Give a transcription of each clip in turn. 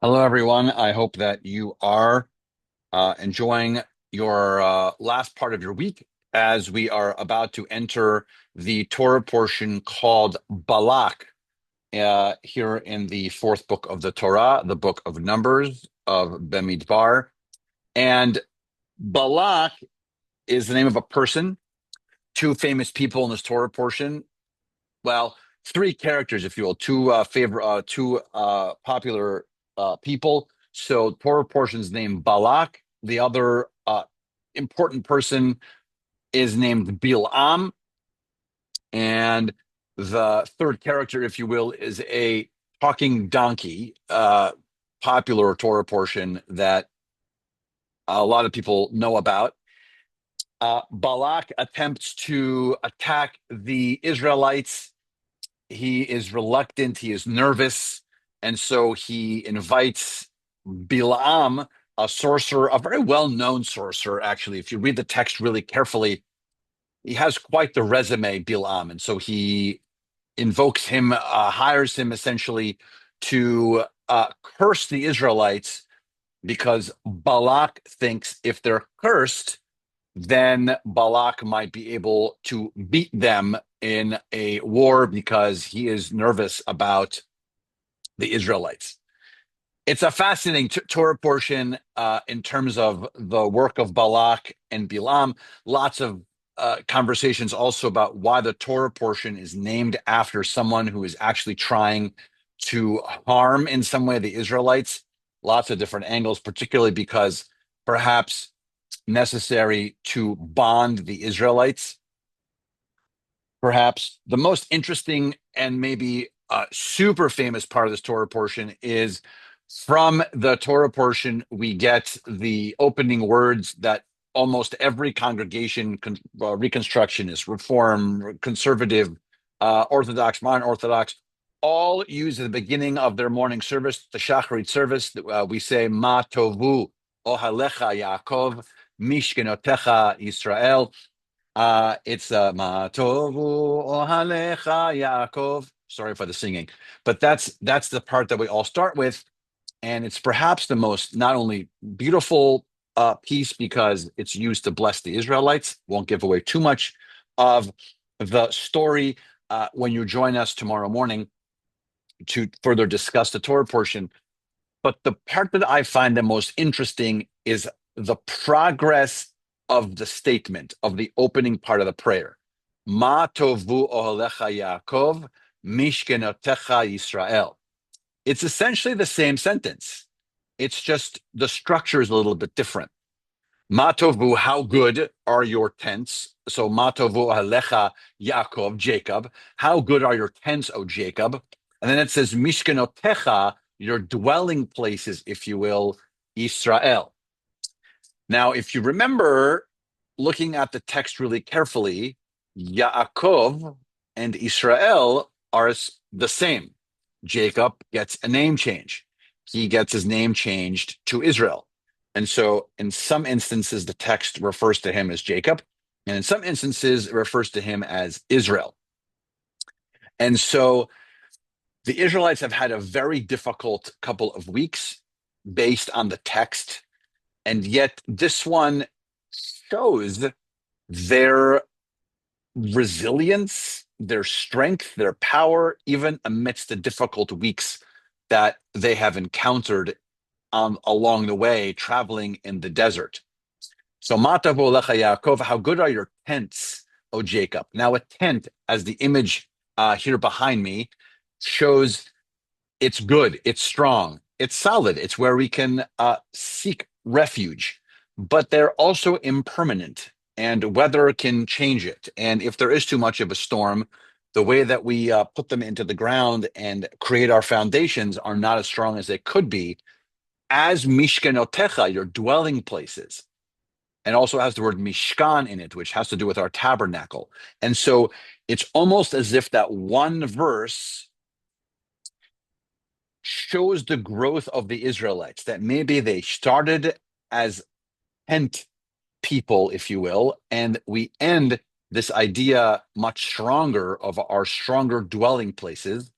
Hello, everyone. I hope that you are enjoying your last part of your week as we are about to enter the Torah portion called Balak here in the fourth book of the Torah, the book of Numbers of Bemidbar. And Balak is the name of a person, two famous people in this Torah portion. Well, three characters, if you will, two popular people. So Torah portion's named Balak. The other important person is named Bilam, and the third character, if you will, is a talking donkey. Popular Torah portion that a lot of people know about. Balak attempts to attack the Israelites. He is reluctant, he is nervous, and so he invites Bilam, a sorcerer, a very well-known sorcerer, actually. If you read the text really carefully, he has quite the resume, Bilam. And so he invokes him, hires him essentially to curse the Israelites because Balak thinks if they're cursed, then Balak might be able to beat them in a war because he is nervous about the Israelites. It's a fascinating Torah portion in terms of the work of Balak and Bilam. Lots of conversations also about why the Torah portion is named after someone who is actually trying to harm in some way the Israelites. Lots of different angles, particularly because perhaps necessary to bond the Israelites. Perhaps the most interesting and maybe super famous part of this Torah portion is from the Torah portion, we get the opening words that almost every congregation, Reconstructionist, Reform, Conservative, Orthodox, Modern Orthodox, all use at the beginning of their morning service, the Shacharit service. We say, Ma tovu ohalecha Yaakov, mishkenotecha Israel. It's Ma Tovu Ohalecha Yaakov. Sorry for the singing, but that's the part that we all start with, and it's perhaps the most not only beautiful piece because it's used to bless the Israelites. Won't give away too much of the story when you join us tomorrow morning to further discuss the Torah portion. But the part that I find the most interesting is the progress of the statement of the opening part of the prayer. Ma tovu ohalecha Yaakov, mishkenotecha Yisrael. It's essentially the same sentence. It's just the structure is a little bit different. Ma tovu, how good are your tents? So ma tovu ohalecha Yaakov, Jacob. How good are your tents, O Jacob? And then it says mishkenotecha, your dwelling places, if you will, Israel. Now, if you remember looking at the text really carefully, Yaakov and Israel are the same. Jacob gets a name change. He gets his name changed to Israel. And so in some instances, the text refers to him as Jacob, and in some instances, it refers to him as Israel. And so the Israelites have had a very difficult couple of weeks based on the text, and yet this one shows their resilience, their strength, their power, even amidst the difficult weeks that they have encountered along the way, traveling in the desert. So, Matavu Lecha Yaakov, how good are your tents, O Jacob? Now, a tent, as the image here behind me shows, it's good, it's strong, it's solid, it's where we can seek refuge, but they're also impermanent and weather can change it. And if there is too much of a storm, the way that we put them into the ground and create our foundations are not as strong as they could be as mishkenotecha, your dwelling places. And also has the word mishkan in it, which has to do with our tabernacle. And so it's almost as if that one verse shows the growth of the Israelites, that maybe they started as tent people, if you will, and we end this idea much stronger of our stronger dwelling places.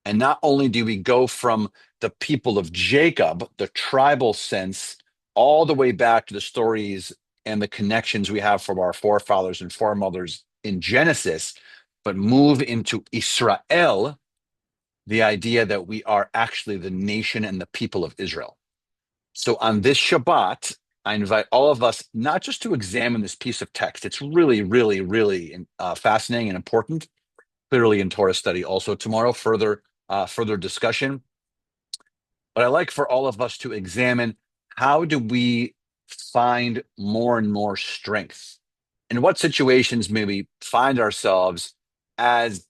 And not only do we go from the people of Jacob, the tribal sense, all the way back to the stories and the connections we have from our forefathers and foremothers in Genesis, but move into Israel, the idea that we are actually the nation and the people of Israel. So on this Shabbat, I invite all of us not just to examine this piece of text. It's really, really, really fascinating and important. Clearly in Torah study also tomorrow, further discussion. But I like for all of us to examine, how do we find more and more strength? In what situations may we find ourselves as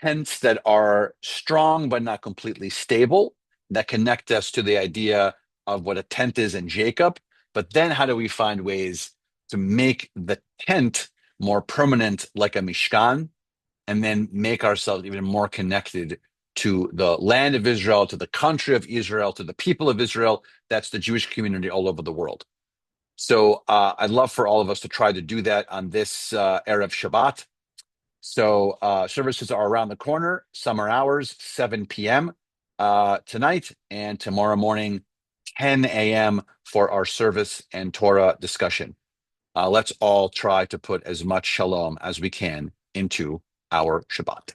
tents that are strong but not completely stable, that connect us to the idea of what a tent is in Jacob? But then how do we find ways to make the tent more permanent, like a Mishkan, and then make ourselves even more connected to the land of Israel, to the country of Israel, to the people of Israel? That's the Jewish community all over the world. So I'd love for all of us to try to do that on this Erev Shabbat. So services are around the corner, summer hours, 7 p.m. Tonight, and tomorrow morning, 10 a.m. for our service and Torah discussion. Let's all try to put as much shalom as we can into our Shabbat.